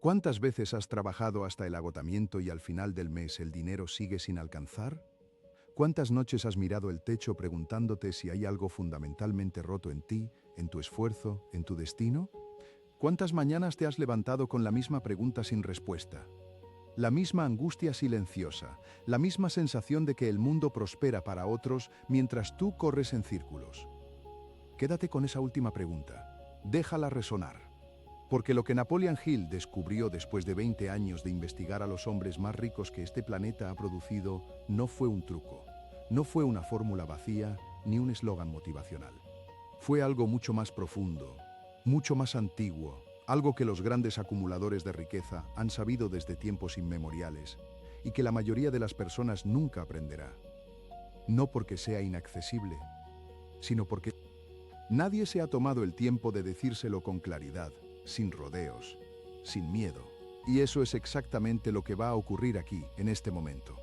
¿Cuántas veces has trabajado hasta el agotamiento y al final del mes el dinero sigue sin alcanzar? ¿Cuántas noches has mirado el techo preguntándote si hay algo fundamentalmente roto en ti, en tu esfuerzo, en tu destino? ¿Cuántas mañanas te has levantado con la misma pregunta sin respuesta? La misma angustia silenciosa, la misma sensación de que el mundo prospera para otros mientras tú corres en círculos. Quédate con esa última pregunta. Déjala resonar. Porque lo que Napoleon Hill descubrió después de 20 años de investigar a los hombres más ricos que este planeta ha producido no fue un truco, no fue una fórmula vacía ni un eslogan motivacional. Fue algo mucho más profundo, mucho más antiguo, algo que los grandes acumuladores de riqueza han sabido desde tiempos inmemoriales y que la mayoría de las personas nunca aprenderá. No porque sea inaccesible, sino porque nadie se ha tomado el tiempo de decírselo con claridad, sin rodeos, sin miedo. Y eso es exactamente lo que va a ocurrir aquí, en este momento.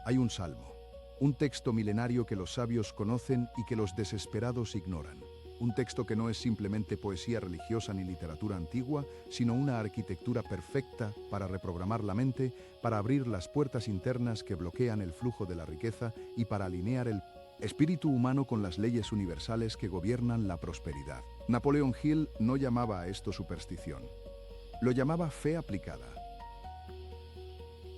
Hay un salmo, un texto milenario que los sabios conocen y que los desesperados ignoran. Un texto que no es simplemente poesía religiosa ni literatura antigua, sino una arquitectura perfecta para reprogramar la mente, para abrir las puertas internas que bloquean el flujo de la riqueza y para alinear el espíritu humano con las leyes universales que gobiernan la prosperidad. Napoleon Hill no llamaba a esto superstición. Lo llamaba fe aplicada.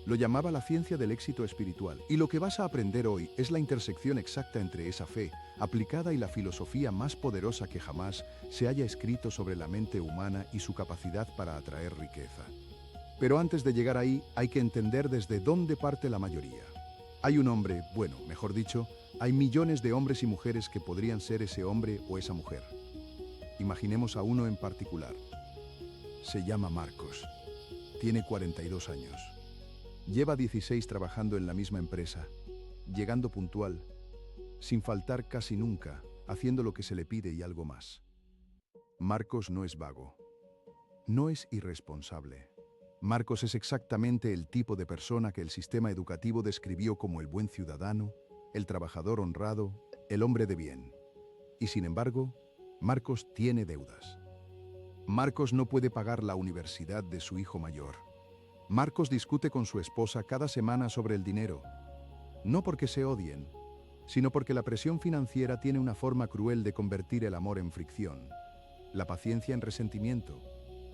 Lo llamaba la ciencia del éxito espiritual. Y lo que vas a aprender hoy es la intersección exacta entre esa fe aplicada y la filosofía más poderosa que jamás se haya escrito sobre la mente humana y su capacidad para atraer riqueza. Pero antes de llegar ahí, hay que entender desde dónde parte la mayoría. Hay un hombre, bueno, mejor dicho, hay millones de hombres y mujeres que podrían ser ese hombre o esa mujer. Imaginemos a uno en particular. Se llama Marcos. Tiene 42 años. Lleva 16 trabajando en la misma empresa, llegando puntual, sin faltar casi nunca, haciendo lo que se le pide y algo más. Marcos no es vago. No es irresponsable. Marcos es exactamente el tipo de persona que el sistema educativo describió como el buen ciudadano, el trabajador honrado, el hombre de bien. Y sin embargo, Marcos tiene deudas. Marcos no puede pagar la universidad de su hijo mayor. Marcos discute con su esposa cada semana sobre el dinero. No porque se odien, sino porque la presión financiera tiene una forma cruel de convertir el amor en fricción, la paciencia en resentimiento,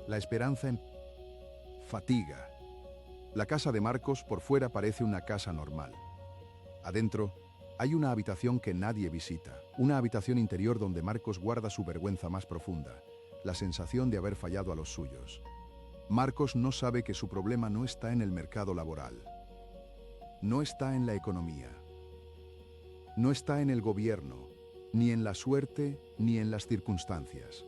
la esperanza en fatiga. La casa de Marcos por fuera parece una casa normal. Adentro, hay una habitación que nadie visita, una habitación interior donde Marcos guarda su vergüenza más profunda, la sensación de haber fallado a los suyos. Marcos no sabe que su problema no está en el mercado laboral, no está en la economía, no está en el gobierno, ni en la suerte, ni en las circunstancias.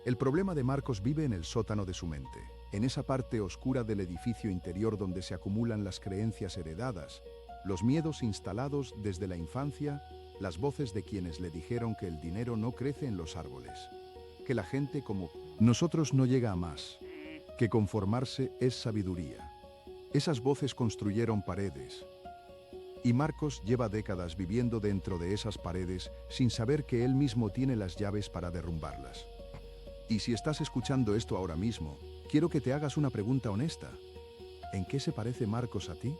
El problema de Marcos vive en el sótano de su mente, en esa parte oscura del edificio interior donde se acumulan las creencias heredadas, los miedos instalados desde la infancia, las voces de quienes le dijeron que el dinero no crece en los árboles, que la gente como nosotros no llega a más, que conformarse es sabiduría. Esas voces construyeron paredes, y Marcos lleva décadas viviendo dentro de esas paredes sin saber que él mismo tiene las llaves para derrumbarlas. Y si estás escuchando esto ahora mismo, quiero que te hagas una pregunta honesta. ¿En qué se parece Marcos a ti?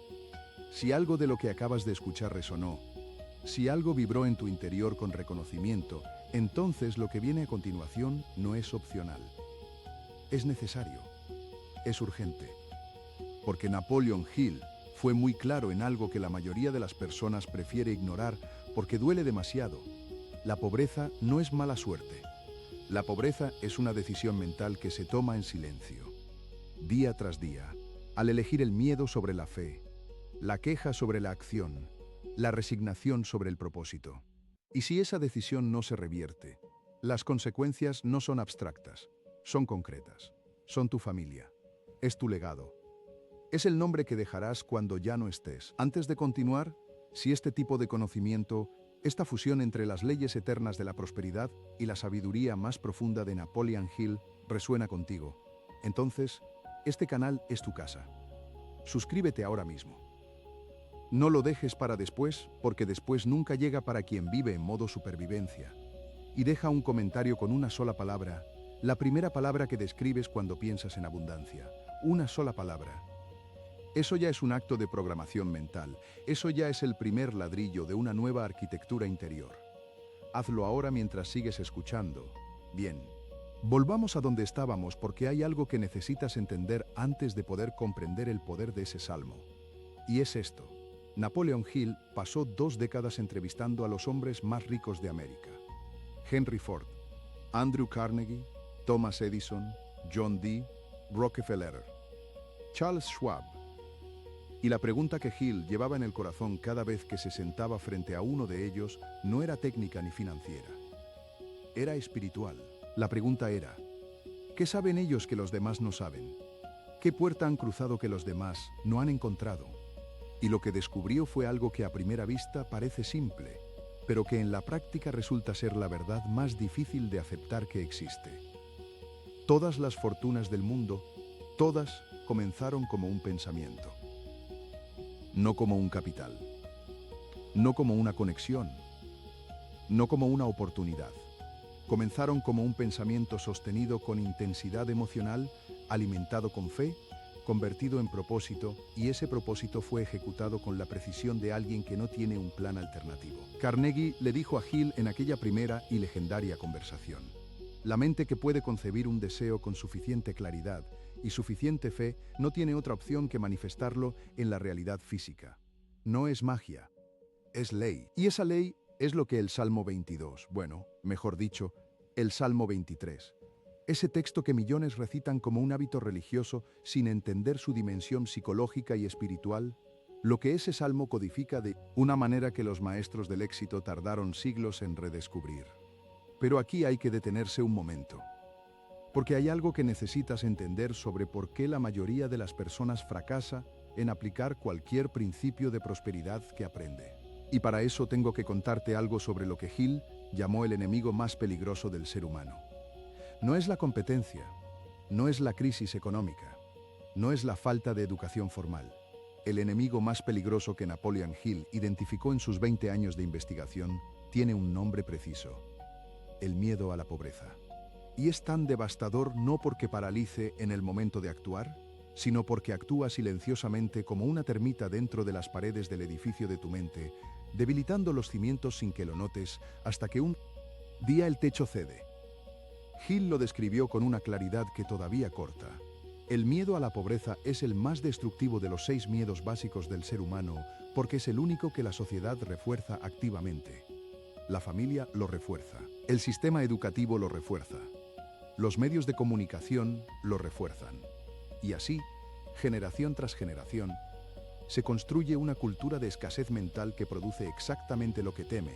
Si algo de lo que acabas de escuchar resonó, si algo vibró en tu interior con reconocimiento, entonces lo que viene a continuación no es opcional. Es necesario. Es urgente. Porque Napoleon Hill fue muy claro en algo que la mayoría de las personas prefiere ignorar porque duele demasiado. La pobreza no es mala suerte. La pobreza es una decisión mental que se toma en silencio, día tras día, al elegir el miedo sobre la fe, la queja sobre la acción, la resignación sobre el propósito. Y si esa decisión no se revierte, las consecuencias no son abstractas, son concretas, son tu familia, es tu legado. Es el nombre que dejarás cuando ya no estés. Antes de continuar, si este tipo de conocimiento, esta fusión entre las leyes eternas de la prosperidad y la sabiduría más profunda de Napoleon Hill resuena contigo, entonces, este canal es tu casa. Suscríbete ahora mismo. No lo dejes para después, porque después nunca llega para quien vive en modo supervivencia. Y deja un comentario con una sola palabra, la primera palabra que describes cuando piensas en abundancia. una sola palabra. Eso ya es un acto de programación mental, eso ya es el primer ladrillo de una nueva arquitectura interior. Hazlo ahora mientras sigues escuchando. Bien. Volvamos a donde estábamos porque hay algo que necesitas entender antes de poder comprender el poder de ese salmo. Y es esto. Napoleon Hill pasó 2 décadas entrevistando a los hombres más ricos de América. Henry Ford, Andrew Carnegie, Thomas Edison, John Dee, Rockefeller, Charles Schwab. Y la pregunta que Hill llevaba en el corazón cada vez que se sentaba frente a uno de ellos no era técnica ni financiera. Era espiritual. La pregunta era, ¿qué saben ellos que los demás no saben? ¿Qué puerta han cruzado que los demás no han encontrado? Y lo que descubrió fue algo que a primera vista parece simple, pero que en la práctica resulta ser la verdad más difícil de aceptar que existe. Todas las fortunas del mundo, todas comenzaron como un pensamiento. No como un capital, no como una conexión, no como una oportunidad. Comenzaron como un pensamiento sostenido con intensidad emocional, alimentado con fe, convertido en propósito, y ese propósito fue ejecutado con la precisión de alguien que no tiene un plan alternativo. Carnegie le dijo a Hill en aquella primera y legendaria conversación: la mente que puede concebir un deseo con suficiente claridad y suficiente fe no tiene otra opción que manifestarlo en la realidad física. No es magia, es ley. Y esa ley es lo que el Salmo 22, bueno, mejor dicho, el Salmo 23. Ese texto que millones recitan como un hábito religioso sin entender su dimensión psicológica y espiritual, lo que ese salmo codifica de una manera que los maestros del éxito tardaron siglos en redescubrir. Pero aquí hay que detenerse un momento, porque hay algo que necesitas entender sobre por qué la mayoría de las personas fracasa en aplicar cualquier principio de prosperidad que aprende. Y para eso tengo que contarte algo sobre lo que Hill llamó el enemigo más peligroso del ser humano. No es la competencia, no es la crisis económica, no es la falta de educación formal. El enemigo más peligroso que Napoleon Hill identificó en sus 20 años de investigación tiene un nombre preciso: el miedo a la pobreza. Y es tan devastador no porque paralice en el momento de actuar, sino porque actúa silenciosamente como una termita dentro de las paredes del edificio de tu mente, debilitando los cimientos sin que lo notes, hasta que un día el techo cede. Hill lo describió con una claridad que todavía corta. El miedo a la pobreza es el más destructivo de los 6 miedos básicos del ser humano, porque es el único que la sociedad refuerza activamente. La familia lo refuerza, el sistema educativo lo refuerza, los medios de comunicación lo refuerzan. Y así, generación tras generación, se construye una cultura de escasez mental que produce exactamente lo que teme: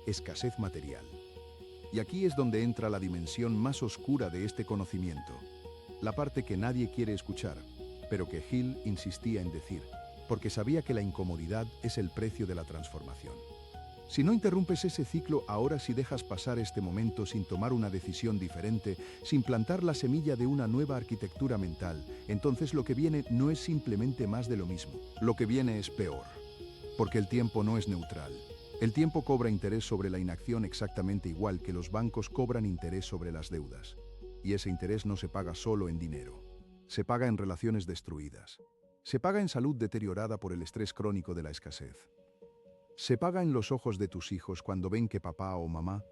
escasez material. Y aquí es donde entra la dimensión más oscura de este conocimiento, la parte que nadie quiere escuchar, pero que Hill insistía en decir, porque sabía que la incomodidad es el precio de la transformación. Si no interrumpes ese ciclo ahora, si dejas pasar este momento sin tomar una decisión diferente, sin plantar la semilla de una nueva arquitectura mental, entonces lo que viene no es simplemente más de lo mismo. Lo que viene es peor. Porque el tiempo no es neutral. El tiempo cobra interés sobre la inacción exactamente igual que los bancos cobran interés sobre las deudas. Y ese interés no se paga solo en dinero. Se paga en relaciones destruidas. Se paga en salud deteriorada por el estrés crónico de la escasez. Se paga en los ojos de tus hijos cuando ven que papá o mamá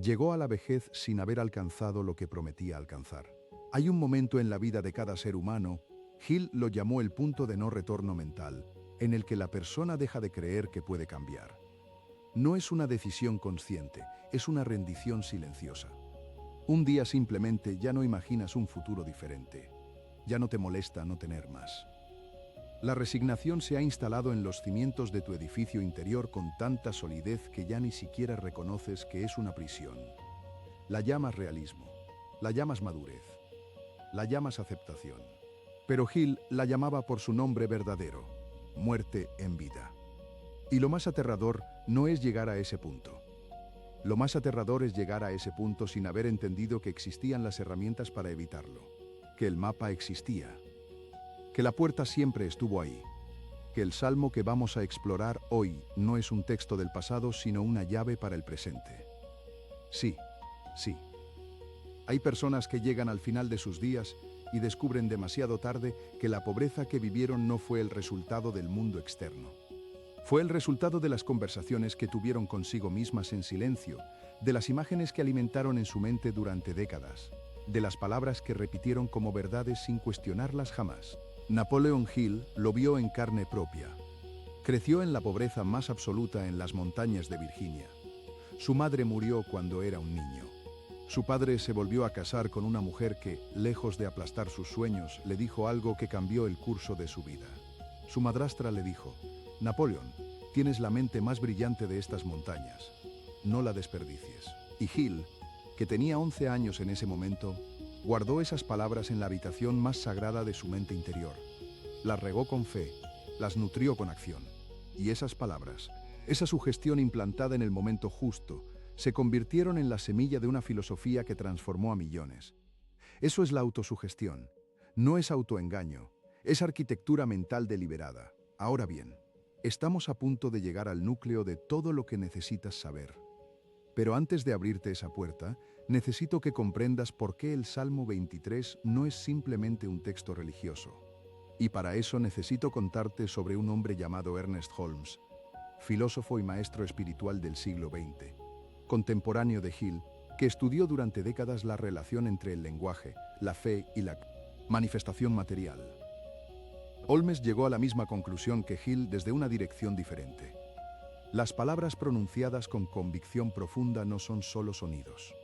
llegó a la vejez sin haber alcanzado lo que prometía alcanzar. Hay un momento en la vida de cada ser humano, Hill lo llamó el punto de no retorno mental, en el que la persona deja de creer que puede cambiar. No es una decisión consciente, es una rendición silenciosa. Un día simplemente ya no imaginas un futuro diferente. Ya no te molesta no tener más. La resignación se ha instalado en los cimientos de tu edificio interior con tanta solidez que ya ni siquiera reconoces que es una prisión. La llamas realismo, la llamas madurez, la llamas aceptación. Pero Hill la llamaba por su nombre verdadero: muerte en vida. Y lo más aterrador no es llegar a ese punto. Lo más aterrador es llegar a ese punto sin haber entendido que existían las herramientas para evitarlo, que el mapa existía, que la puerta siempre estuvo ahí, que el salmo que vamos a explorar hoy no es un texto del pasado, sino una llave para el presente. Sí, sí. Hay personas que llegan al final de sus días y descubren demasiado tarde que la pobreza que vivieron no fue el resultado del mundo externo. Fue el resultado de las conversaciones que tuvieron consigo mismas en silencio, de las imágenes que alimentaron en su mente durante décadas, de las palabras que repitieron como verdades sin cuestionarlas jamás. Napoleon Hill lo vio en carne propia. Creció en la pobreza más absoluta en las montañas de Virginia. Su madre murió cuando era un niño. Su padre se volvió a casar con una mujer que, lejos de aplastar sus sueños, le dijo algo que cambió el curso de su vida. Su madrastra le dijo: «Napoleon, tienes la mente más brillante de estas montañas. No la desperdicies». Y Hill, que tenía 11 años en ese momento, guardó esas palabras en la habitación más sagrada de su mente interior. Las regó con fe, las nutrió con acción. Y esas palabras, esa sugestión implantada en el momento justo, se convirtieron en la semilla de una filosofía que transformó a millones. Eso es la autosugestión. No es autoengaño, es arquitectura mental deliberada. Ahora bien, estamos a punto de llegar al núcleo de todo lo que necesitas saber. Pero antes de abrirte esa puerta, necesito que comprendas por qué el Salmo 23 no es simplemente un texto religioso. Y para eso necesito contarte sobre un hombre llamado Ernest Holmes, filósofo y maestro espiritual del siglo XX, contemporáneo de Hill, que estudió durante décadas la relación entre el lenguaje, la fe y la manifestación material. Holmes llegó a la misma conclusión que Hill desde una dirección diferente. Las palabras pronunciadas con convicción profunda no son solo sonidos.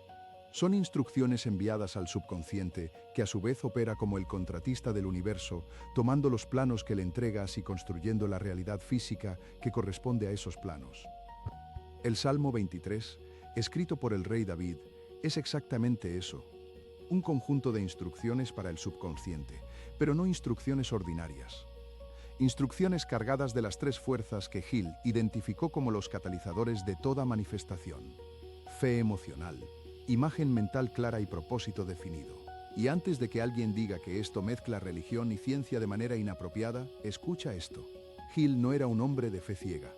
Son instrucciones enviadas al subconsciente, que a su vez opera como el contratista del universo, tomando los planos que le entregas y construyendo la realidad física que corresponde a esos planos. El Salmo 23, escrito por el rey David, es exactamente eso. Un conjunto de instrucciones para el subconsciente, pero no instrucciones ordinarias. Instrucciones cargadas de las tres fuerzas que Hill identificó como los catalizadores de toda manifestación: fe emocional, imagen mental clara y propósito definido. Y antes de que alguien diga que esto mezcla religión y ciencia de manera inapropiada, escucha esto. Hill no era un hombre de fe ciega,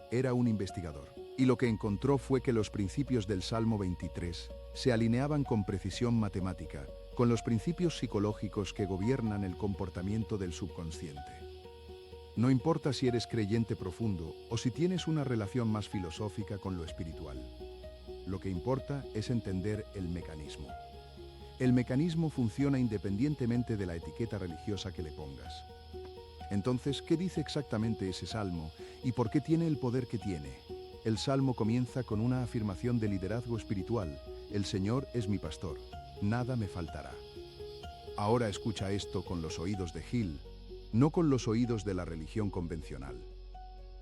era un investigador. Y lo que encontró fue que los principios del Salmo 23 se alineaban con precisión matemática, con los principios psicológicos que gobiernan el comportamiento del subconsciente. No importa si eres creyente profundo o si tienes una relación más filosófica con lo espiritual. Lo que importa es entender el mecanismo. El mecanismo funciona independientemente de la etiqueta religiosa que le pongas. Entonces, ¿qué dice exactamente ese salmo y por qué tiene el poder que tiene? El salmo comienza con una afirmación de liderazgo espiritual: «El Señor es mi pastor, nada me faltará». Ahora escucha esto con los oídos de Hill, no con los oídos de la religión convencional.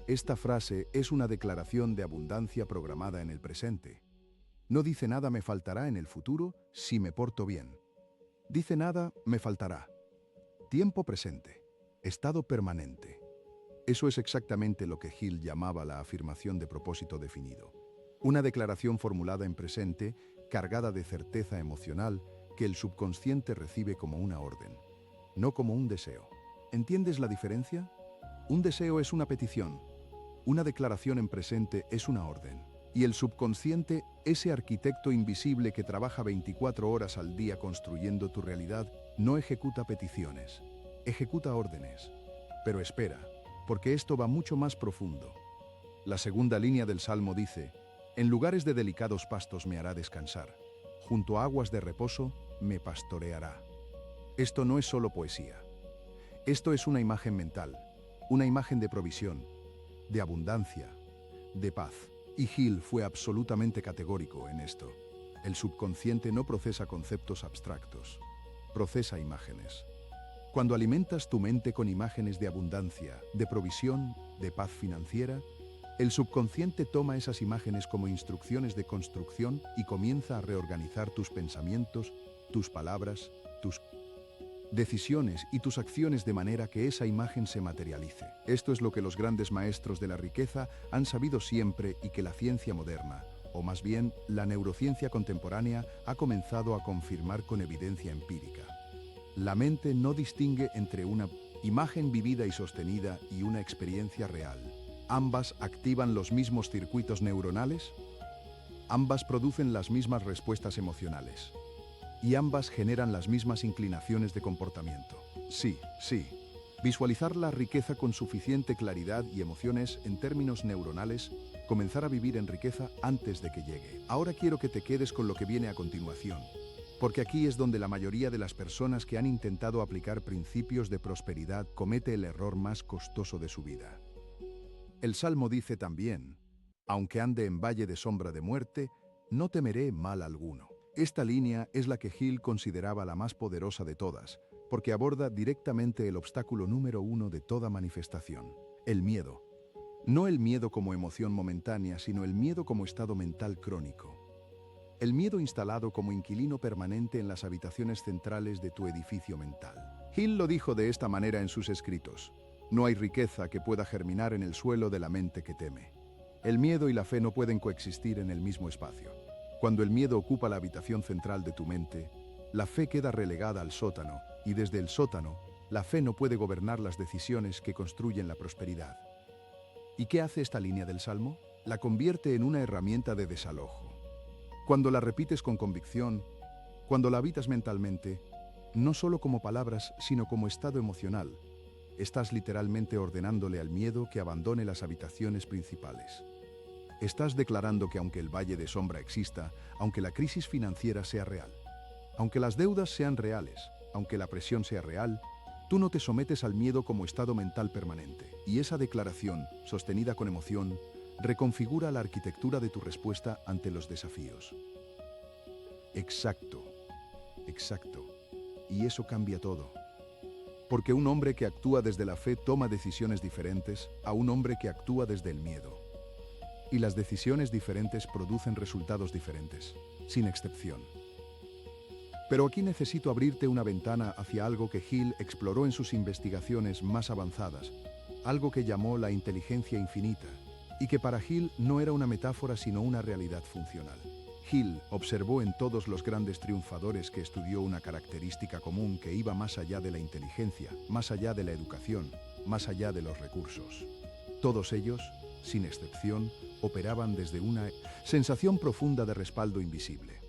Esta frase es una declaración de abundancia programada en el presente. No dice nada me faltará en el futuro si me porto bien. Dice nada me faltará. Tiempo presente. Estado permanente. Eso es exactamente lo que Hill llamaba la afirmación de propósito definido. Una declaración formulada en presente, cargada de certeza emocional, que el subconsciente recibe como una orden, no como un deseo. ¿Entiendes la diferencia? Un deseo es una petición. Una declaración en presente es una orden. Y el subconsciente, ese arquitecto invisible que trabaja 24 horas al día construyendo tu realidad, no ejecuta peticiones, ejecuta órdenes. Pero espera, porque esto va mucho más profundo. La segunda línea del Salmo dice: «En lugares de delicados pastos me hará descansar, junto a aguas de reposo me pastoreará». Esto no es solo poesía. Esto es una imagen mental, una imagen de provisión, de abundancia, de paz. Y Hill fue absolutamente categórico en esto. El subconsciente no procesa conceptos abstractos, procesa imágenes. Cuando alimentas tu mente con imágenes de abundancia, de provisión, de paz financiera, el subconsciente toma esas imágenes como instrucciones de construcción y comienza a reorganizar tus pensamientos, tus palabras, tus decisiones y tus acciones de manera que esa imagen se materialice. Esto es lo que los grandes maestros de la riqueza han sabido siempre y que la ciencia moderna, o más bien la neurociencia contemporánea, ha comenzado a confirmar con evidencia empírica. La mente no distingue entre una imagen vivida y sostenida y una experiencia real. Ambas activan los mismos circuitos neuronales, ambas producen las mismas respuestas emocionales. y ambas generan las mismas inclinaciones de comportamiento. Sí, sí. Visualizar la riqueza con suficiente claridad y emociones en términos neuronales, comenzar a vivir en riqueza antes de que llegue. Ahora quiero que te quedes con lo que viene a continuación, porque aquí es donde la mayoría de las personas que han intentado aplicar principios de prosperidad comete el error más costoso de su vida. El Salmo dice también: aunque ande en valle de sombra de muerte, no temeré mal alguno. Esta línea es la que Hill consideraba la más poderosa de todas, porque aborda directamente el obstáculo número uno de toda manifestación: el miedo. No el miedo como emoción momentánea, sino el miedo como estado mental crónico. El miedo instalado como inquilino permanente en las habitaciones centrales de tu edificio mental. Hill lo dijo de esta manera en sus escritos: no hay riqueza que pueda germinar en el suelo de la mente que teme. El miedo y la fe no pueden coexistir en el mismo espacio. Cuando el miedo ocupa la habitación central de tu mente, la fe queda relegada al sótano, y desde el sótano, la fe no puede gobernar las decisiones que construyen la prosperidad. ¿Y qué hace esta línea del Salmo? La convierte en una herramienta de desalojo. Cuando la repites con convicción, cuando la habitas mentalmente, no solo como palabras, sino como estado emocional, estás literalmente ordenándole al miedo que abandone las habitaciones principales. Estás declarando que aunque el valle de sombra exista, aunque la crisis financiera sea real, aunque las deudas sean reales, aunque la presión sea real, tú no te sometes al miedo como estado mental permanente. Y esa declaración, sostenida con emoción, reconfigura la arquitectura de tu respuesta ante los desafíos. Exacto, exacto. Y eso cambia todo. Porque un hombre que actúa desde la fe toma decisiones diferentes a un hombre que actúa desde el miedo. Y las decisiones diferentes producen resultados diferentes, sin excepción. Pero aquí necesito abrirte una ventana hacia algo que Hill exploró en sus investigaciones más avanzadas, algo que llamó la inteligencia infinita, y que para Hill no era una metáfora sino una realidad funcional. Hill observó en todos los grandes triunfadores que estudió una característica común que iba más allá de la inteligencia, más allá de la educación, más allá de los recursos. Todos ellos, sin excepción, operaban desde una sensación profunda de respaldo invisible.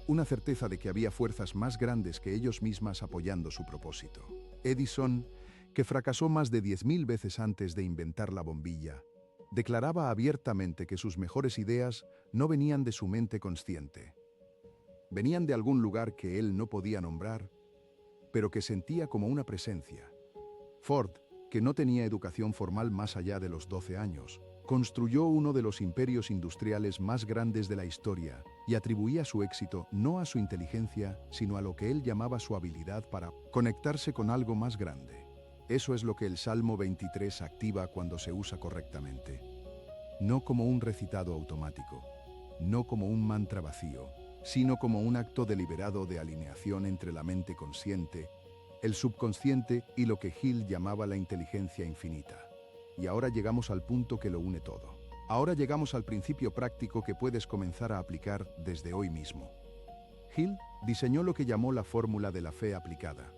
Una certeza de que había fuerzas más grandes que ellos mismas apoyando su propósito. Edison, que fracasó más de 10.000 veces antes de inventar la bombilla, declaraba abiertamente que sus mejores ideas no venían de su mente consciente. Venían de algún lugar que él no podía nombrar, pero que sentía como una presencia. Ford, que no tenía educación formal más allá de los 12 años, construyó uno de los imperios industriales más grandes de la historia y atribuía su éxito no a su inteligencia, sino a lo que él llamaba su habilidad para conectarse con algo más grande. Eso es lo que el Salmo 23 activa cuando se usa correctamente. No como un recitado automático, no como un mantra vacío, sino como un acto deliberado de alineación entre la mente consciente, el subconsciente y lo que Hill llamaba la inteligencia infinita. Y ahora llegamos al punto que lo une todo. Ahora llegamos al principio práctico que puedes comenzar a aplicar desde hoy mismo. Hill diseñó lo que llamó la fórmula de la fe aplicada.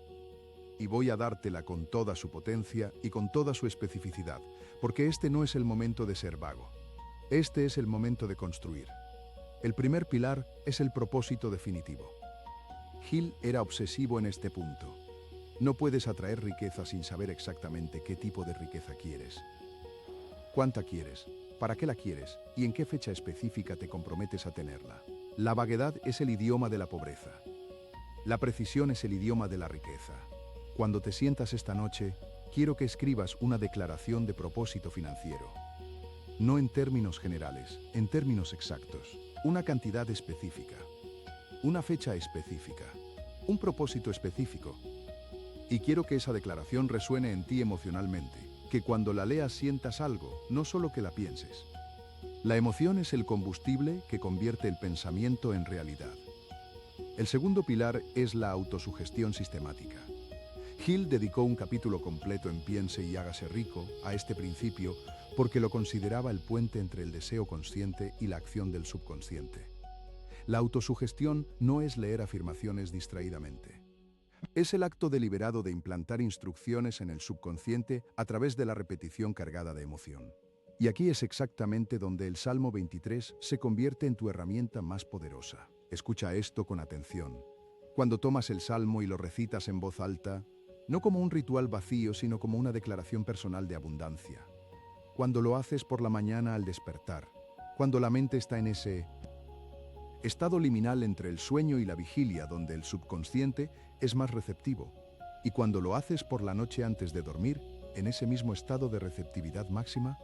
Y voy a dártela con toda su potencia y con toda su especificidad, porque este no es el momento de ser vago. Este es el momento de construir. El primer pilar es el propósito definitivo. Hill era obsesivo en este punto. No puedes atraer riqueza sin saber exactamente qué tipo de riqueza quieres. ¿Cuánta quieres? ¿Para qué la quieres? ¿Y en qué fecha específica te comprometes a tenerla? La vaguedad es el idioma de la pobreza. La precisión es el idioma de la riqueza. Cuando te sientas esta noche, quiero que escribas una declaración de propósito financiero. No en términos generales, en términos exactos. Una cantidad específica. Una fecha específica. Un propósito específico. Y quiero que esa declaración resuene en ti emocionalmente, que cuando la leas sientas algo, no solo que la pienses. La emoción es el combustible que convierte el pensamiento en realidad. El segundo pilar es la autosugestión sistemática. Hill dedicó un capítulo completo en Piense y hágase rico a este principio porque lo consideraba el puente entre el deseo consciente y la acción del subconsciente. La autosugestión no es leer afirmaciones distraídamente. Es el acto deliberado de implantar instrucciones en el subconsciente a través de la repetición cargada de emoción. Y aquí es exactamente donde el Salmo 23 se convierte en tu herramienta más poderosa. Escucha esto con atención. Cuando tomas el salmo y lo recitas en voz alta, no como un ritual vacío, sino como una declaración personal de abundancia. Cuando lo haces por la mañana al despertar, cuando la mente está en ese estado liminal entre el sueño y la vigilia, donde el subconsciente es más receptivo, y cuando lo haces por la noche antes de dormir, en ese mismo estado de receptividad máxima,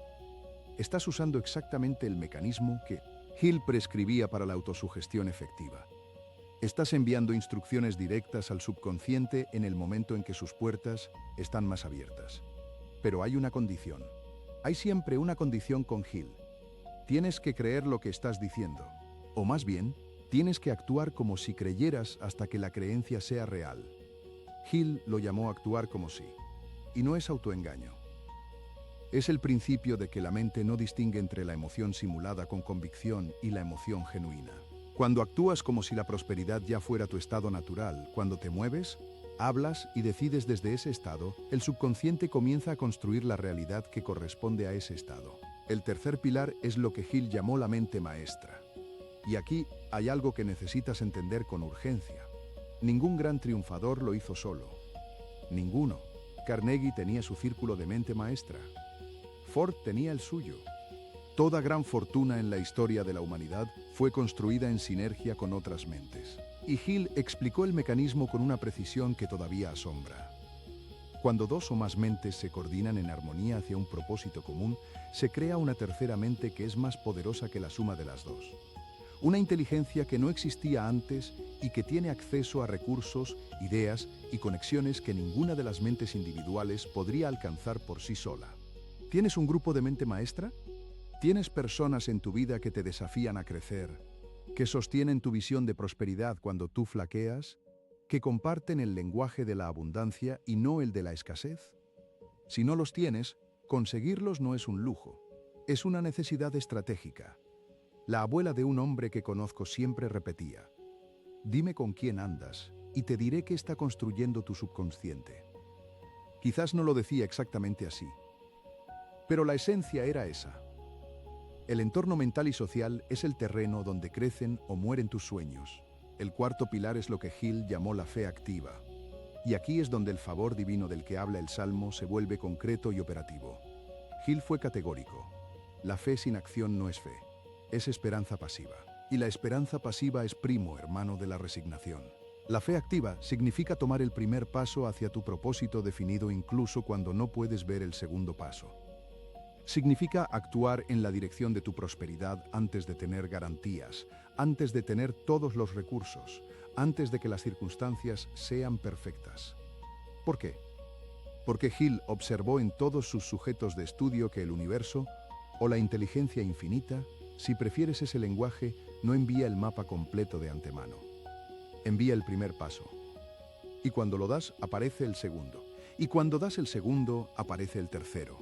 estás usando exactamente el mecanismo que Hill prescribía para la autosugestión efectiva. Estás enviando instrucciones directas al subconsciente en el momento en que sus puertas están más abiertas. Pero hay una condición. Hay siempre una condición con Hill. Tienes que creer lo que estás diciendo. O más bien, tienes que actuar como si creyeras hasta que la creencia sea real. Hill lo llamó actuar como si. Y no es autoengaño. Es el principio de que la mente no distingue entre la emoción simulada con convicción y la emoción genuina. Cuando actúas como si la prosperidad ya fuera tu estado natural, cuando te mueves, hablas y decides desde ese estado, el subconsciente comienza a construir la realidad que corresponde a ese estado. El tercer pilar es lo que Hill llamó la mente maestra. Y aquí hay algo que necesitas entender con urgencia. Ningún gran triunfador lo hizo solo. Ninguno. Carnegie tenía su círculo de mente maestra. Ford tenía el suyo. Toda gran fortuna en la historia de la humanidad fue construida en sinergia con otras mentes. Y Hill explicó el mecanismo con una precisión que todavía asombra. Cuando dos o más mentes se coordinan en armonía hacia un propósito común, se crea una tercera mente que es más poderosa que la suma de las dos. Una inteligencia que no existía antes y que tiene acceso a recursos, ideas y conexiones que ninguna de las mentes individuales podría alcanzar por sí sola. ¿Tienes un grupo de mente maestra? ¿Tienes personas en tu vida que te desafían a crecer, que sostienen tu visión de prosperidad cuando tú flaqueas, que comparten el lenguaje de la abundancia y no el de la escasez? Si no los tienes, conseguirlos no es un lujo, es una necesidad estratégica. La abuela de un hombre que conozco siempre repetía: dime con quién andas y te diré qué está construyendo tu subconsciente. Quizás no lo decía exactamente así, pero la esencia era esa. El entorno mental y social es el terreno donde crecen o mueren tus sueños. El cuarto pilar es lo que Hill llamó la fe activa. Y aquí es donde el favor divino del que habla el Salmo se vuelve concreto y operativo. Hill fue categórico. La fe sin acción no es fe, es esperanza pasiva. Y la esperanza pasiva es primo hermano de la resignación. La fe activa significa tomar el primer paso hacia tu propósito definido incluso cuando no puedes ver el segundo paso. Significa actuar en la dirección de tu prosperidad antes de tener garantías, antes de tener todos los recursos, antes de que las circunstancias sean perfectas. ¿Por qué? Porque Hill observó en todos sus sujetos de estudio que el universo, o la inteligencia infinita, si prefieres ese lenguaje, no envía el mapa completo de antemano. Envía el primer paso. Y cuando lo das, aparece el segundo. Y cuando das el segundo, aparece el tercero.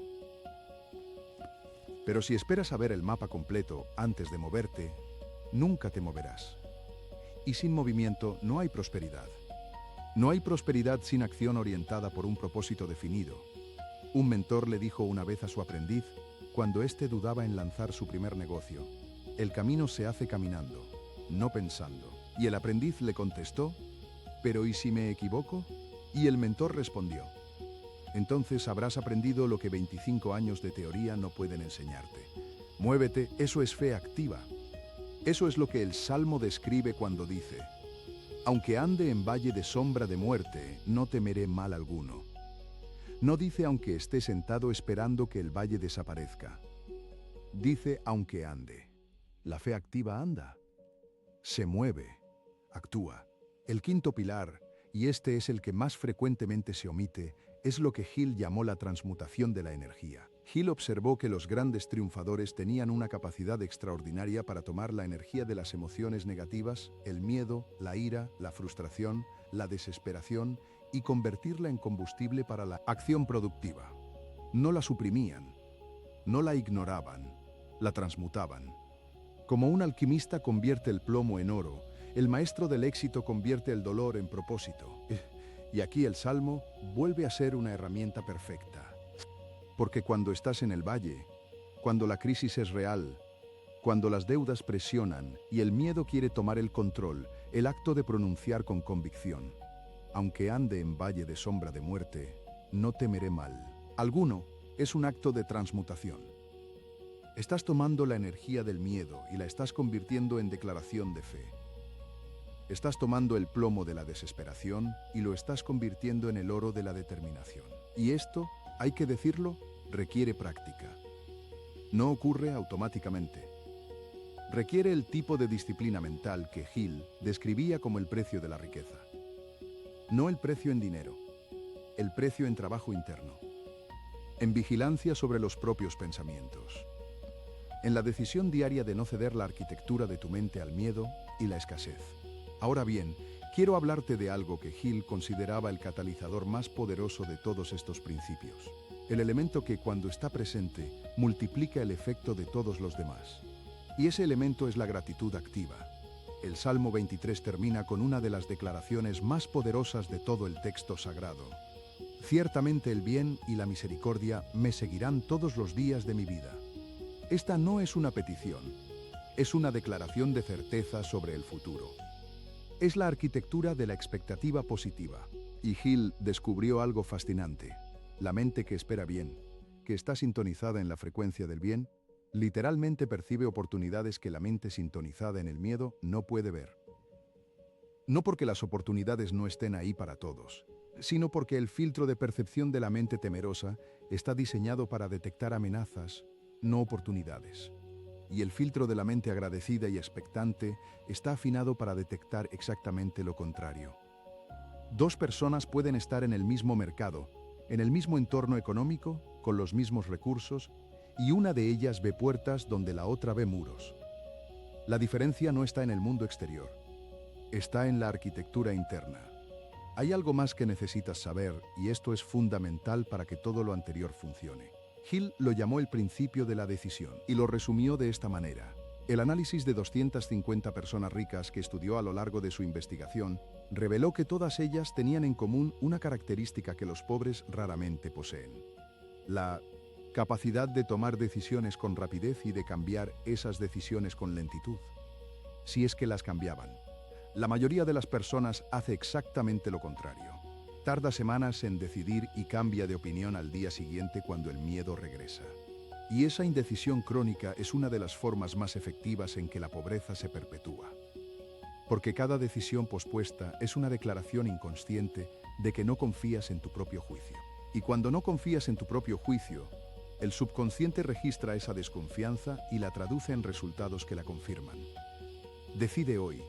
Pero si esperas a ver el mapa completo antes de moverte, nunca te moverás. Y sin movimiento no hay prosperidad. No hay prosperidad sin acción orientada por un propósito definido. Un mentor le dijo una vez a su aprendiz, cuando éste dudaba en lanzar su primer negocio: el camino se hace caminando, no pensando. Y el aprendiz le contestó: ¿pero y si me equivoco? Y el mentor respondió: entonces habrás aprendido lo que 25 años de teoría no pueden enseñarte. Muévete, eso es fe activa. Eso es lo que el Salmo describe cuando dice: aunque ande en valle de sombra de muerte, no temeré mal alguno. No dice aunque esté sentado esperando que el valle desaparezca. Dice aunque ande. La fe activa anda. Se mueve, actúa. El quinto pilar, y este es el que más frecuentemente se omite, es lo que Hill llamó la transmutación de la energía. Hill observó que los grandes triunfadores tenían una capacidad extraordinaria para tomar la energía de las emociones negativas, el miedo, la ira, la frustración, la desesperación, y convertirla en combustible para la acción productiva. No la suprimían, no la ignoraban, la transmutaban. Como un alquimista convierte el plomo en oro, el maestro del éxito convierte el dolor en propósito. Y aquí el Salmo vuelve a ser una herramienta perfecta. Porque cuando estás en el valle, cuando la crisis es real, cuando las deudas presionan y el miedo quiere tomar el control, el acto de pronunciar con convicción: aunque ande en valle de sombra de muerte, no temeré mal alguno, es un acto de transmutación. Estás tomando la energía del miedo y la estás convirtiendo en declaración de fe. Estás tomando el plomo de la desesperación y lo estás convirtiendo en el oro de la determinación. Y esto, hay que decirlo, requiere práctica. No ocurre automáticamente. Requiere el tipo de disciplina mental que Hill describía como el precio de la riqueza. No el precio en dinero, el precio en trabajo interno, en vigilancia sobre los propios pensamientos, en la decisión diaria de no ceder la arquitectura de tu mente al miedo y la escasez. Ahora bien, quiero hablarte de algo que Hill consideraba el catalizador más poderoso de todos estos principios. El elemento que, cuando está presente, multiplica el efecto de todos los demás. Y ese elemento es la gratitud activa. El Salmo 23 termina con una de las declaraciones más poderosas de todo el texto sagrado. Ciertamente el bien y la misericordia me seguirán todos los días de mi vida. Esta no es una petición, es una declaración de certeza sobre el futuro. Es la arquitectura de la expectativa positiva. Y Hill descubrió algo fascinante. La mente que espera bien, que está sintonizada en la frecuencia del bien, literalmente percibe oportunidades que la mente sintonizada en el miedo no puede ver. No porque las oportunidades no estén ahí para todos, sino porque el filtro de percepción de la mente temerosa está diseñado para detectar amenazas, no oportunidades. Y el filtro de la mente agradecida y expectante está afinado para detectar exactamente lo contrario. Dos personas pueden estar en el mismo mercado, en el mismo entorno económico, con los mismos recursos, y una de ellas ve puertas donde la otra ve muros. La diferencia no está en el mundo exterior, está en la arquitectura interna. Hay algo más que necesitas saber, y esto es fundamental para que todo lo anterior funcione. Hill lo llamó el principio de la decisión, y lo resumió de esta manera. El análisis de 250 personas ricas que estudió a lo largo de su investigación reveló que todas ellas tenían en común una característica que los pobres raramente poseen: la capacidad de tomar decisiones con rapidez y de cambiar esas decisiones con lentitud, si es que las cambiaban. La mayoría de las personas hace exactamente lo contrario. Tarda semanas en decidir y cambia de opinión al día siguiente cuando el miedo regresa. Y esa indecisión crónica es una de las formas más efectivas en que la pobreza se perpetúa. Porque cada decisión pospuesta es una declaración inconsciente de que no confías en tu propio juicio. Y cuando no confías en tu propio juicio, el subconsciente registra esa desconfianza y la traduce en resultados que la confirman. Decide hoy.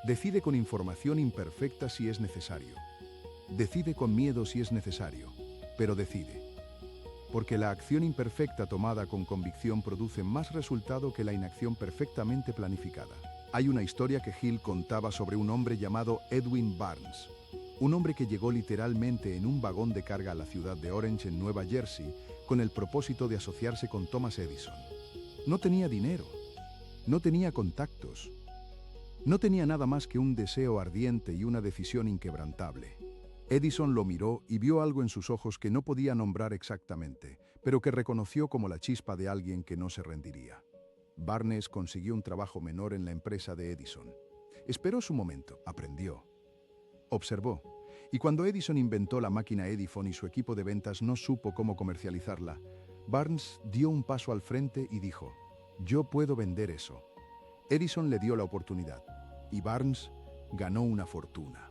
Decide con información imperfecta si es necesario. Decide con miedo si es necesario, pero decide. Porque la acción imperfecta tomada con convicción produce más resultado que la inacción perfectamente planificada. Hay una historia que Hill contaba sobre un hombre llamado Edwin Barnes, un hombre que llegó literalmente en un vagón de carga a la ciudad de Orange, en Nueva Jersey, con el propósito de asociarse con Thomas Edison. No tenía dinero, no tenía contactos, no tenía nada más que un deseo ardiente y una decisión inquebrantable. Edison lo miró y vio algo en sus ojos que no podía nombrar exactamente, pero que reconoció como la chispa de alguien que no se rendiría. Barnes consiguió un trabajo menor en la empresa de Edison. Esperó su momento, aprendió, observó, y cuando Edison inventó la máquina Edison y su equipo de ventas no supo cómo comercializarla, Barnes dio un paso al frente y dijo: «Yo puedo vender eso». Edison le dio la oportunidad, y Barnes ganó una fortuna.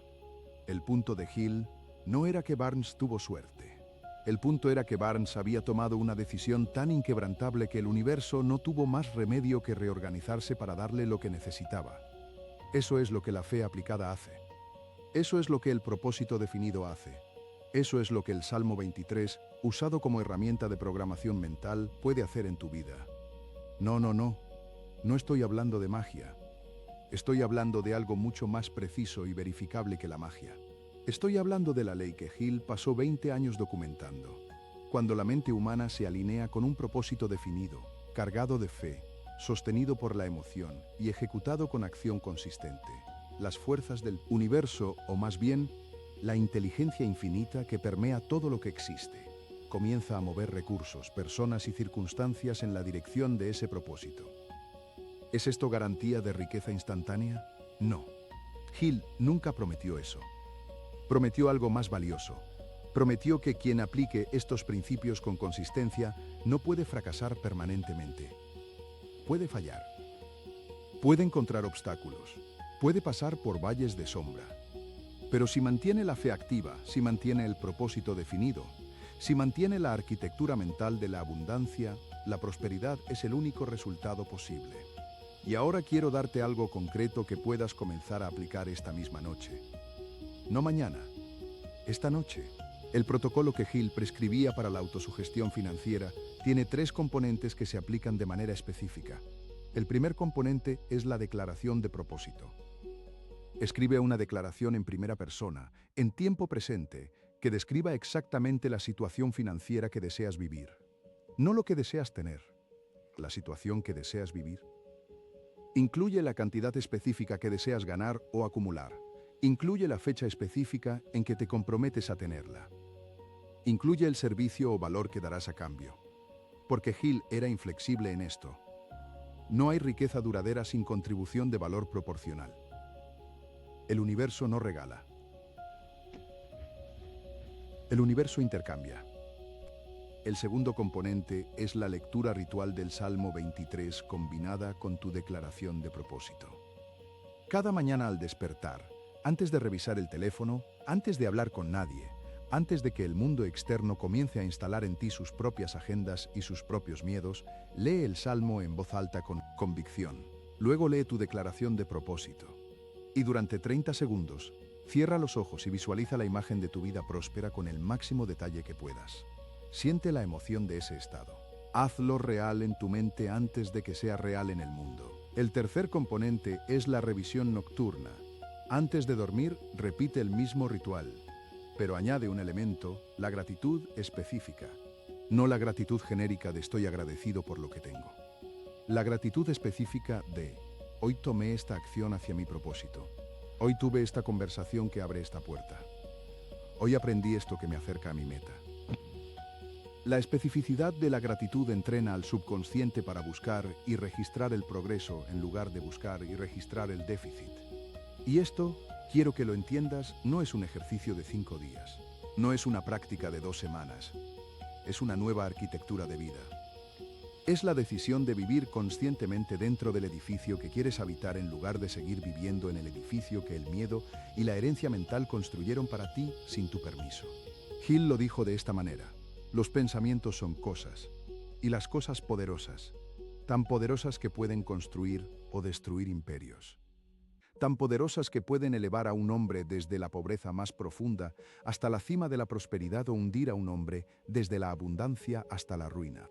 El punto de Hill no era que Barnes tuvo suerte. El punto era que Barnes había tomado una decisión tan inquebrantable que el universo no tuvo más remedio que reorganizarse para darle lo que necesitaba. Eso es lo que la fe aplicada hace. Eso es lo que el propósito definido hace. Eso es lo que el Salmo 23, usado como herramienta de programación mental, puede hacer en tu vida. No, no, no. No estoy hablando de magia. Estoy hablando de algo mucho más preciso y verificable que la magia. Estoy hablando de la ley que Hill pasó 20 años documentando. Cuando la mente humana se alinea con un propósito definido, cargado de fe, sostenido por la emoción y ejecutado con acción consistente, las fuerzas del universo, o más bien, la inteligencia infinita que permea todo lo que existe, comienza a mover recursos, personas y circunstancias en la dirección de ese propósito. ¿Es esto garantía de riqueza instantánea? No. Hill nunca prometió eso. Prometió algo más valioso. Prometió que quien aplique estos principios con consistencia no puede fracasar permanentemente. Puede fallar. Puede encontrar obstáculos. Puede pasar por valles de sombra. Pero si mantiene la fe activa, si mantiene el propósito definido, si mantiene la arquitectura mental de la abundancia, la prosperidad es el único resultado posible. Y ahora quiero darte algo concreto que puedas comenzar a aplicar esta misma noche. No mañana, esta noche. El protocolo que Hill prescribía para la autosugestión financiera tiene 3 componentes que se aplican de manera específica. El primer componente es la declaración de propósito. Escribe una declaración en primera persona, en tiempo presente, que describa exactamente la situación financiera que deseas vivir. No lo que deseas tener, la situación que deseas vivir. Incluye la cantidad específica que deseas ganar o acumular. Incluye la fecha específica en que te comprometes a tenerla. Incluye el servicio o valor que darás a cambio. Porque Hill era inflexible en esto. No hay riqueza duradera sin contribución de valor proporcional. El universo no regala. El universo intercambia. El segundo componente es la lectura ritual del Salmo 23 combinada con tu declaración de propósito. Cada mañana al despertar, antes de revisar el teléfono, antes de hablar con nadie, antes de que el mundo externo comience a instalar en ti sus propias agendas y sus propios miedos, lee el Salmo en voz alta con convicción. Luego lee tu declaración de propósito. Y durante 30 segundos, cierra los ojos y visualiza la imagen de tu vida próspera con el máximo detalle que puedas. Siente la emoción de ese estado. Hazlo real en tu mente antes de que sea real en el mundo. El tercer componente es la revisión nocturna. Antes de dormir, repite el mismo ritual, pero añade un elemento, la gratitud específica. No la gratitud genérica de estoy agradecido por lo que tengo. La gratitud específica de hoy tomé esta acción hacia mi propósito. Hoy tuve esta conversación que abre esta puerta. Hoy aprendí esto que me acerca a mi meta. La especificidad de la gratitud entrena al subconsciente para buscar y registrar el progreso en lugar de buscar y registrar el déficit. Y esto, quiero que lo entiendas, no es un ejercicio de 5 días. No es una práctica de 2 semanas. Es una nueva arquitectura de vida. Es la decisión de vivir conscientemente dentro del edificio que quieres habitar en lugar de seguir viviendo en el edificio que el miedo y la herencia mental construyeron para ti sin tu permiso. Hill lo dijo de esta manera. Los pensamientos son cosas, y las cosas poderosas, tan poderosas que pueden construir o destruir imperios. Tan poderosas que pueden elevar a un hombre desde la pobreza más profunda hasta la cima de la prosperidad o hundir a un hombre desde la abundancia hasta la ruina.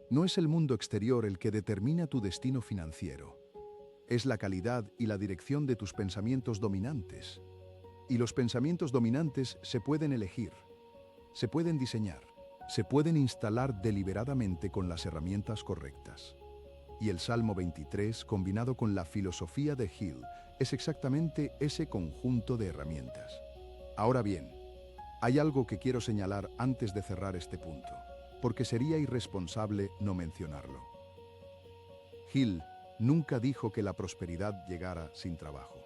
No es el mundo exterior el que determina tu destino financiero. Es la calidad y la dirección de tus pensamientos dominantes. Y los pensamientos dominantes se pueden elegir, se pueden diseñar, se pueden instalar deliberadamente con las herramientas correctas. Y el Salmo 23, combinado con la filosofía de Hill, es exactamente ese conjunto de herramientas. Ahora bien, hay algo que quiero señalar antes de cerrar este punto, porque sería irresponsable no mencionarlo. Hill nunca dijo que la prosperidad llegara sin trabajo.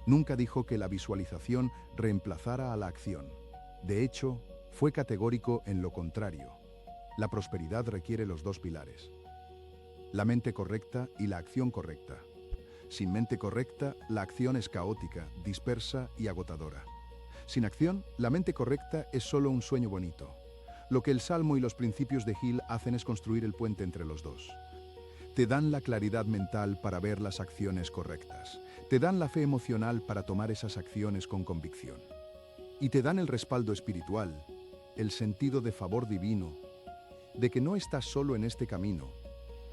Nunca dijo que la visualización reemplazara a la acción. De hecho, fue categórico en lo contrario. La prosperidad requiere los 2 pilares: la mente correcta y la acción correcta. Sin mente correcta, la acción es caótica, dispersa y agotadora. Sin acción, la mente correcta es solo un sueño bonito. Lo que el Salmo y los principios de Hill hacen es construir el puente entre los dos. Te dan la claridad mental para ver las acciones correctas. Te dan la fe emocional para tomar esas acciones con convicción. Y te dan el respaldo espiritual, el sentido de favor divino, de que no estás solo en este camino,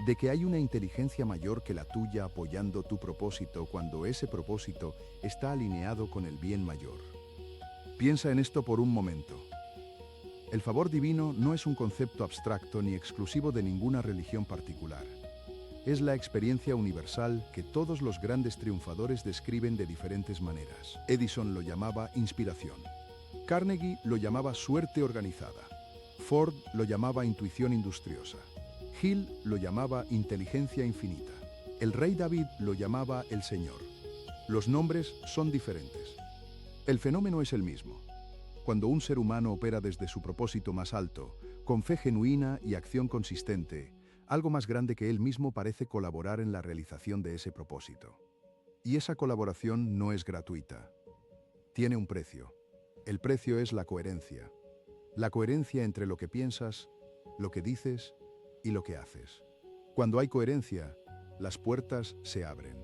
de que hay una inteligencia mayor que la tuya apoyando tu propósito cuando ese propósito está alineado con el bien mayor. Piensa en esto por un momento. El favor divino no es un concepto abstracto ni exclusivo de ninguna religión particular. Es la experiencia universal que todos los grandes triunfadores describen de diferentes maneras. Edison lo llamaba inspiración. Carnegie lo llamaba suerte organizada. Ford lo llamaba intuición industriosa. Hill lo llamaba inteligencia infinita. El rey David lo llamaba el Señor. Los nombres son diferentes. El fenómeno es el mismo. Cuando un ser humano opera desde su propósito más alto, con fe genuina y acción consistente, algo más grande que él mismo parece colaborar en la realización de ese propósito. Y esa colaboración no es gratuita. Tiene un precio. El precio es la coherencia. La coherencia entre lo que piensas, lo que dices y lo que haces. Cuando hay coherencia, las puertas se abren.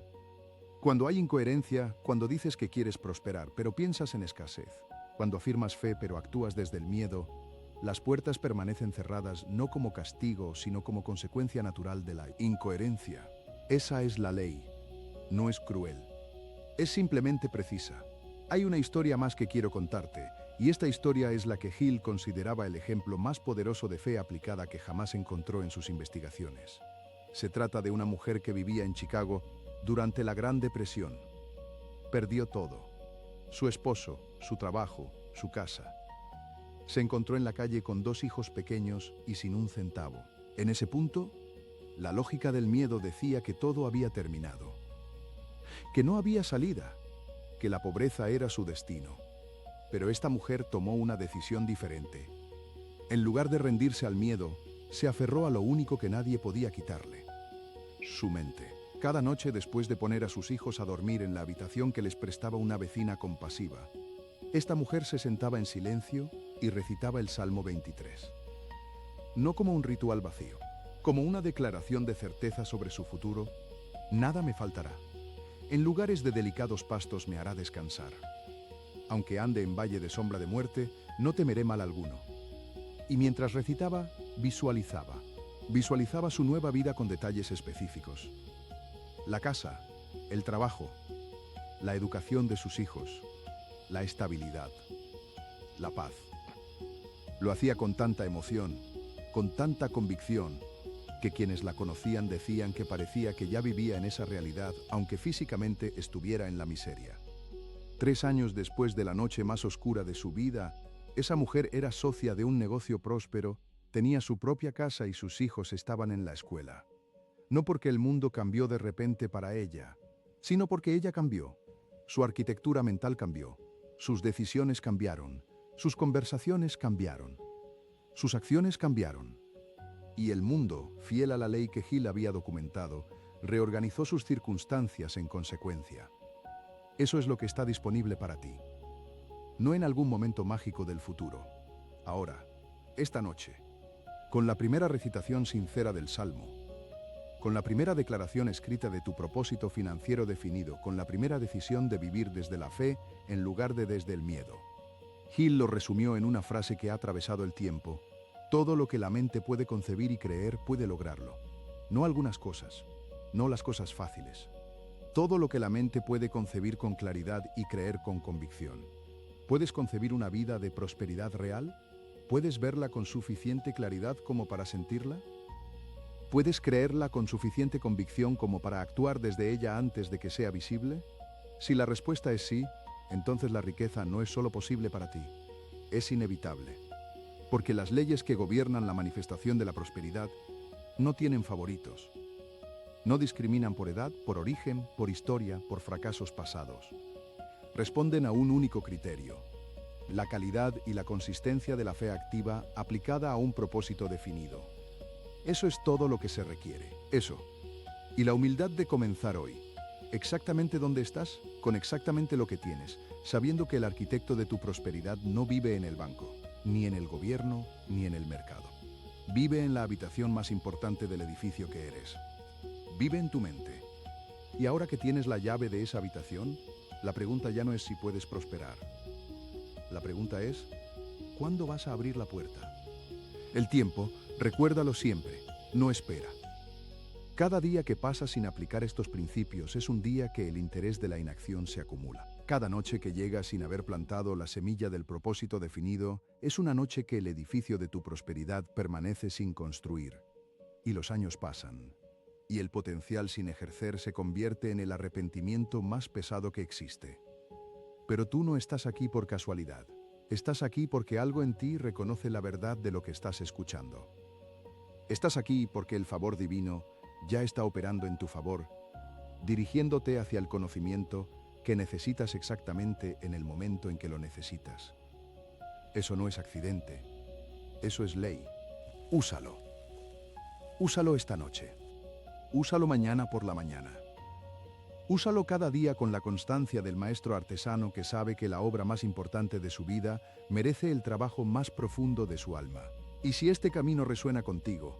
Cuando hay incoherencia, cuando dices que quieres prosperar, pero piensas en escasez, cuando afirmas fe pero actúas desde el miedo, las puertas permanecen cerradas no como castigo, sino como consecuencia natural de la incoherencia. Esa es la ley. No es cruel. Es simplemente precisa. Hay una historia más que quiero contarte, y esta historia es la que Hill consideraba el ejemplo más poderoso de fe aplicada que jamás encontró en sus investigaciones. Se trata de una mujer que vivía en Chicago durante la Gran Depresión. Perdió todo: su esposo, su trabajo, su casa. Se encontró en la calle con 2 hijos pequeños y sin un centavo. En ese punto, la lógica del miedo decía que todo había terminado, que no había salida, que la pobreza era su destino. Pero esta mujer tomó una decisión diferente. En lugar de rendirse al miedo, se aferró a lo único que nadie podía quitarle: su mente. Cada noche, después de poner a sus hijos a dormir en la habitación que les prestaba una vecina compasiva, esta mujer se sentaba en silencio y recitaba el Salmo 23. No como un ritual vacío, como una declaración de certeza sobre su futuro: nada me faltará. En lugares de delicados pastos me hará descansar. Aunque ande en valle de sombra de muerte, no temeré mal alguno. Y mientras recitaba, visualizaba su nueva vida con detalles específicos: la casa, el trabajo, la educación de sus hijos, la estabilidad, la paz. Lo hacía con tanta emoción, con tanta convicción, que quienes la conocían decían que parecía que ya vivía en esa realidad, aunque físicamente estuviera en la miseria. 3 años después de la noche más oscura de su vida, esa mujer era socia de un negocio próspero, tenía su propia casa y sus hijos estaban en la escuela. No porque el mundo cambió de repente para ella, sino porque ella cambió. Su arquitectura mental cambió, sus decisiones cambiaron, sus conversaciones cambiaron, sus acciones cambiaron. Y el mundo, fiel a la ley que Hill había documentado, reorganizó sus circunstancias en consecuencia. Eso es lo que está disponible para ti. No en algún momento mágico del futuro. Ahora, esta noche, con la primera recitación sincera del Salmo, con la primera declaración escrita de tu propósito financiero definido, con la primera decisión de vivir desde la fe en lugar de desde el miedo. Hill lo resumió en una frase que ha atravesado el tiempo: todo lo que la mente puede concebir y creer puede lograrlo. No algunas cosas, no las cosas fáciles. Todo lo que la mente puede concebir con claridad y creer con convicción. ¿Puedes concebir una vida de prosperidad real? ¿Puedes verla con suficiente claridad como para sentirla? ¿Puedes creerla con suficiente convicción como para actuar desde ella antes de que sea visible? Si la respuesta es sí, entonces la riqueza no es solo posible para ti, es inevitable. Porque las leyes que gobiernan la manifestación de la prosperidad no tienen favoritos. No discriminan por edad, por origen, por historia, por fracasos pasados. Responden a un único criterio: la calidad y la consistencia de la fe activa aplicada a un propósito definido. Eso es todo lo que se requiere. Eso. Y la humildad de comenzar hoy. Exactamente dónde estás, con exactamente lo que tienes, sabiendo que el arquitecto de tu prosperidad no vive en el banco, ni en el gobierno, ni en el mercado. Vive en la habitación más importante del edificio que eres. Vive en tu mente. Y ahora que tienes la llave de esa habitación, la pregunta ya no es si puedes prosperar. La pregunta es: ¿cuándo vas a abrir la puerta? El tiempo, recuérdalo siempre, no espera. Cada día que pasa sin aplicar estos principios es un día que el interés de la inacción se acumula. Cada noche que llega sin haber plantado la semilla del propósito definido es una noche que el edificio de tu prosperidad permanece sin construir. Y los años pasan, y el potencial sin ejercer se convierte en el arrepentimiento más pesado que existe. Pero tú no estás aquí por casualidad. Estás aquí porque algo en ti reconoce la verdad de lo que estás escuchando. Estás aquí porque el favor divino ya está operando en tu favor, dirigiéndote hacia el conocimiento, que necesitas exactamente en el momento en que lo necesitas. Eso no es accidente, eso es ley. Úsalo. Úsalo esta noche. Úsalo mañana por la mañana. Úsalo cada día con la constancia del maestro artesano que sabe que la obra más importante de su vida merece el trabajo más profundo de su alma. Y si este camino resuena contigo,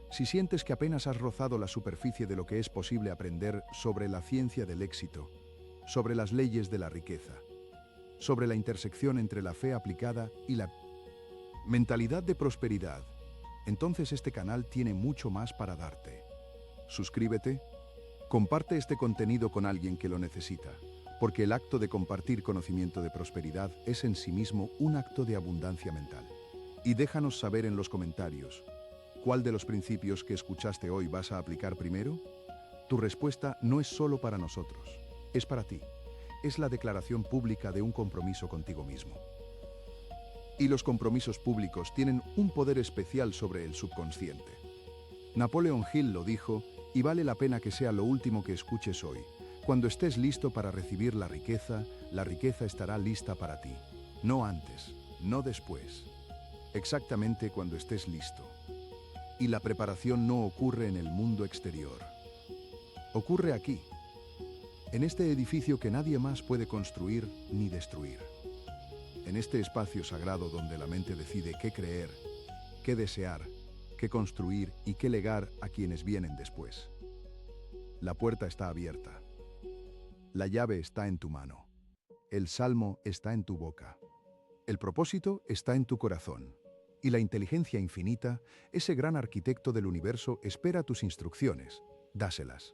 si sientes que apenas has rozado la superficie de lo que es posible aprender sobre la ciencia del éxito, sobre las leyes de la riqueza, sobre la intersección entre la fe aplicada y la mentalidad de prosperidad, entonces este canal tiene mucho más para darte. Suscríbete, comparte este contenido con alguien que lo necesita, porque el acto de compartir conocimiento de prosperidad es en sí mismo un acto de abundancia mental. Y déjanos saber en los comentarios, ¿cuál de los principios que escuchaste hoy vas a aplicar primero? Tu respuesta no es solo para nosotros, es para ti. Es la declaración pública de un compromiso contigo mismo. Y los compromisos públicos tienen un poder especial sobre el subconsciente. Napoleon Hill lo dijo, y vale la pena que sea lo último que escuches hoy. Cuando estés listo para recibir la riqueza estará lista para ti. No antes, no después. Exactamente cuando estés listo. Y la preparación no ocurre en el mundo exterior. Ocurre aquí, en este edificio que nadie más puede construir ni destruir. En este espacio sagrado donde la mente decide qué creer, qué desear, qué construir y qué legar a quienes vienen después. La puerta está abierta. La llave está en tu mano. El salmo está en tu boca. El propósito está en tu corazón. Y la inteligencia infinita, ese gran arquitecto del universo, espera tus instrucciones. Dáselas.